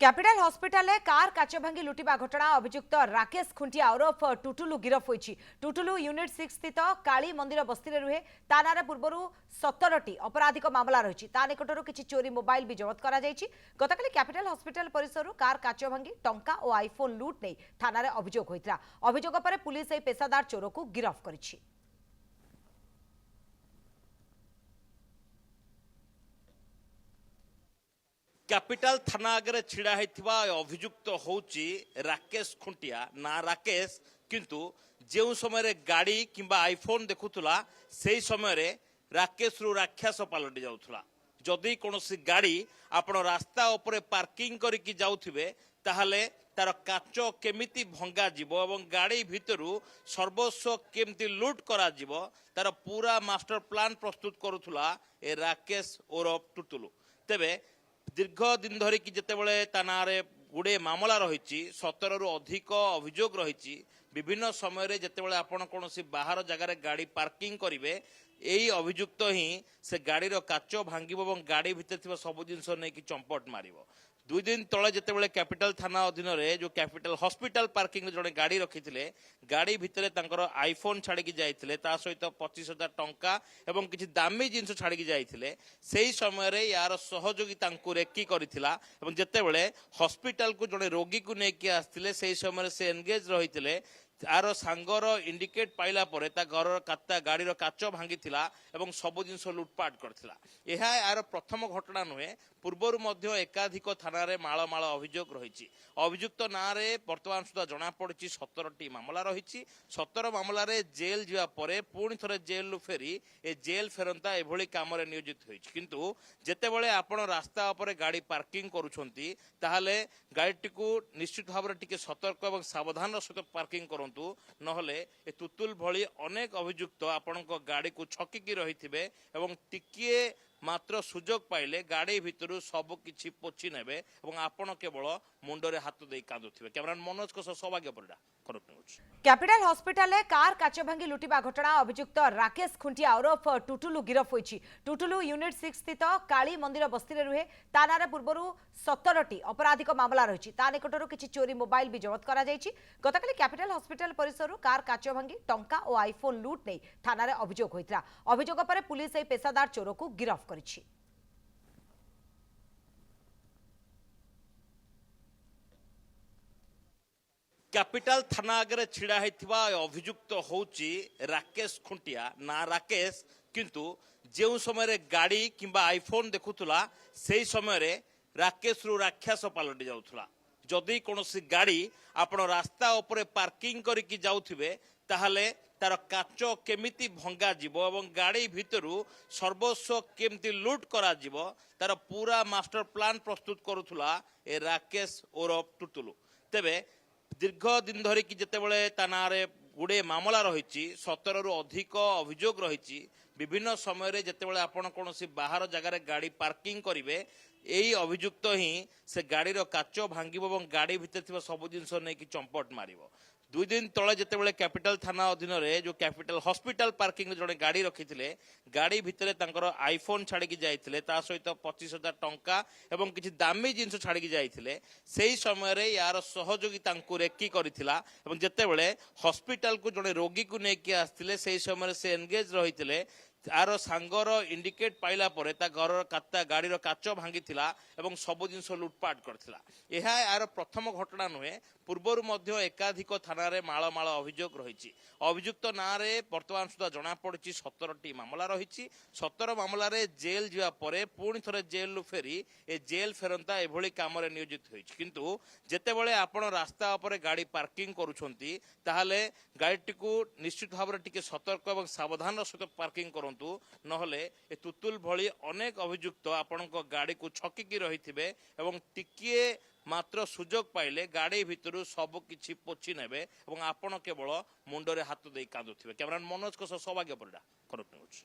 Capital hospital car काच भांगी लुटिबा घटना अभियुक्त राकेश खुंटिया ओरफ टुटुलु गिरफ होईछि। टुटुलु यूनिट 6 स्थित काली मंदिर बस्ती रुहे। ता नारे पूर्व 17टी अपराधिक मामला रही। ता निकटर किसी चोरी मोबाइल भी जबत करा जायछि। गतकाली कैपिटल हॉस्पिटल परिसर कार काच भांगी टंका और आईफोन लुट नहीं थाना अभियोग होइतिरा। अभियोग पर पुलिस ए पेशादार चोर को गिरफ करिछि। कैपिटल थाना आगे छिड़ा होता अभियुक्त होची राकेश खुंटिया ना राकेश किंतु जो समय गाड़ी किंबा आईफोन देखुला से समय राकेश रु राक्षस पलटि जाऊला। जदि कौन गाड़ी आपण रास्ता उपरे पार्किंग करके जाउथिबे ताहले तार काच केमिति भंगा जीवो एवं गाड़ी भितरु सर्वस्व केमिति लूट करा जीवो तार पूरा मास्टर प्लान प्रस्तुत करुथुला ए राकेश ओरफ टुटुलु। तेबे दीर्घ दिन धरिकी जितेबाला ता ना गुड़े मामला रही 17 रु अधिक अभियोग रही। विभिन्न समय जितेबाला आपण कौन बाहर जगार गाड़ी पार्किंग करेंगे यही अभियुक्त ही से गाड़ीर काच भांग और गाड़ी भितर सब जिनस नहीं चंपट मार। 2 दिन तले जितेबाला कैपिटल थाना अधीन जो कैपिटल हॉस्पिटल पार्किंग जड़े गाड़ी रखी थे गाड़ी भितर आईफोन छाड़ी जाते सहित 25,000 टंका एवं किसी दामी जिनस छाड़ी जाते से समय यार सहयोगी रेकी करथिला एवं जेतेबेले हॉस्पिटल को जड़े रोगी को लेकिन आसते से समय से एंगेज रही आर सांगर इंडिकेट पाइला परे ता घर गाड़ी काच भांगी एवं सब जिनस लुटपाट करथिला। यह यार प्रथम घटना नुहे पूर्वर मध्य एकाधिक थाना रे माଳ माଳ अभियोग रही। अभियुक्त ना वर्तमान सुधा जना पड़ी 17टी मामला रही। 17 मामला रे जेल जावा परे पुणी थरे जेल रु फेरी ए जेल फेरंता एभली काम रे नियोजित होइछि। किंतु जेतेबेले आपण रास्ता उपरे गाड़ी पार्किंग करूछंती ताहाले गाड़ीटी को निश्चित भाव रे टिके सतर्क एवं सावधान सहित पार्किंग करंतु नहले ए तुतुल भली अनेक अभियुक्त आपण गाड़ी को छकिकी रही एवं टिकिए मात्र सुजोग पाइले गाड़ी भितर सब किछि पोछि नेबे एवं आपण केवल मुंडरे हाथ दे कांदुथिबे। कैमरामैन मनोज को सौभाग्य परिडा खरक न्यूज। कैपिटल हॉस्पिटल कार काच भांगी लुटिबा घटना अभियुक्त राकेश खुंटिया ओरफ टुटुलु गिरफ होईछि। टुटुलु यूनिट 6 स्थित काली मंदिर बस्ती रुहे। ता नारे पूर्व 17टी अपराधिक मामला रही। ता निकटर किसी चोरी मोबाइल भी जबत करा जायछि। गतकाली कैपिटल हॉस्पिटल परिसर कार काच भांगी टंका और आईफोन लुट नहीं थाना अभियोग होइतिरा। अभियोग पर पुलिस ए पेशादार चोर को गिरफ करिछि। कैपिटल थाना आगे छिड़ा होता अभियुक्त होची राकेश खुंटिया ना राकेश किंतु जो समय गाड़ी किंबा आईफोन देखुला से समय राकेश रु राक्षस पलटि जाऊला। जदि कौन गाड़ी आपण रास्ता उपरे पार्किंग करके जाउथिबे ताहले तार काच केमिति भंगा जीवो एवं गाड़ी भितरु सर्वस्व केमिति लूट करा जीवो तार पूरा मास्टर प्लान प्रस्तुत करुथुला ए राकेश ओरफ टुटुलु। तेबे दीर्घ दिन धरिकी जितेबाला ता ना गुड़े मामला रही 17 रु अधिक अभियोग रही। विभिन्न समय जितेबाला आपण कौन बाहर जगार गाड़ी पार्किंग करेंगे यही अभियुक्त ही से गाड़ीर काच भांग और गाड़ी भितर सब जिनस नहीं चंपट मार। 2 दिन तले जितेबाला कैपिटल थाना अधीन जो कैपिटल हॉस्पिटल पार्किंग जड़े गाड़ी रखी थे गाड़ी भितर आईफोन छाड़ी जाते सहित 25,000 टंका एवं किसी दामी जिनस छाड़ी जाते से समय यार सहयोगी रेकी करथिला एवं जेतेबेले हॉस्पिटल को जड़े रोगी को लेकिन आसते से समय से एंगेज रही आर सांगर इंडिकेट पाइला परे ता घर गाड़ी काच भांगी एवं सब जिनस लुटपाट करथिला। यह यार प्रथम घटना नुहे पूर्वर मध्य एकाधिक थाना रे माଳ माଳ अभियोग रही। अभियुक्त ना वर्तमान सुधा जना पड़ी 17टी मामला रही। 17 मामला रे जेल जावा परे पुणी थरे जेल रु फेरी ए जेल फेरंता एभली काम रे नियोजित होइछि। किंतु जेतेबेले आपण रास्ता उपरे गाड़ी पार्किंग करूछंती ताहाले गाड़ीटी को निश्चित भाव रे टिके सतर्क एवं सावधान सहित पार्किंग करंतु नहले ए तुतुल भली अनेक अभियुक्त आपण गाड़ी को छकिकी रही एवं टिकिए मात्र सुजोग पाइले गाड़ी भितर सब किछि पोछि नेबे एवं आपण केवल मुंडरे हाथ दे कांदुथिबे। कैमरामैन मनोज को सौभाग्य परिडा खरक न्यूज।